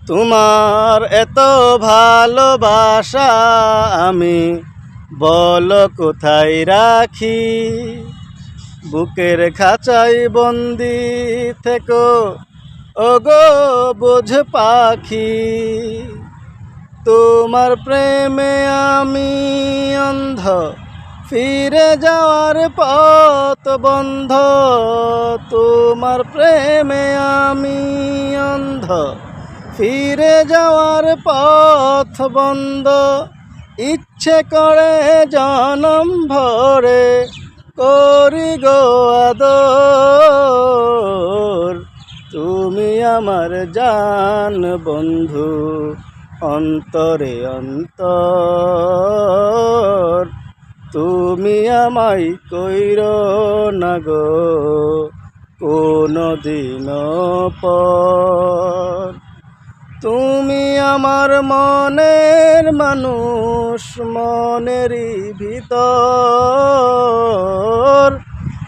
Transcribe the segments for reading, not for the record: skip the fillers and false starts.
তোমার এত ভালোবাসা আমি বলো কোথায় রাখি। বুকের খাঁচায় বন্দি থেকো ওগো বোঝ পাখি। তোমার প্রেমে আমি অন্ধ, ফিরে যাওয়ার পথ বন্ধ। তোমার প্রেমে আমি অন্ধ, ফিরে যাওয়ার পথ বন্ধ। ইচ্ছে করে জনম ভরে করি গো আদর। তুমি আমার জান বন্ধু, অন্তরে অন্তর। তুমি আমায় কইরো না গো কোনো দিন পর। তুমি আমার মনের মানুষ, মনেরই ভিতর।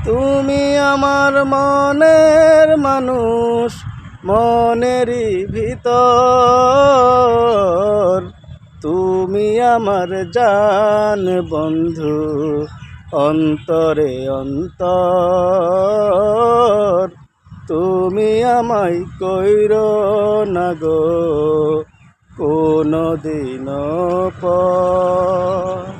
তুমি আমার মনের মানুষ, মনেরই ভিতর। তুমি আমার জান বন্ধু, অন্তরে অন্তর। তুমি আমায় কইরো না গো কোনো দিন পর।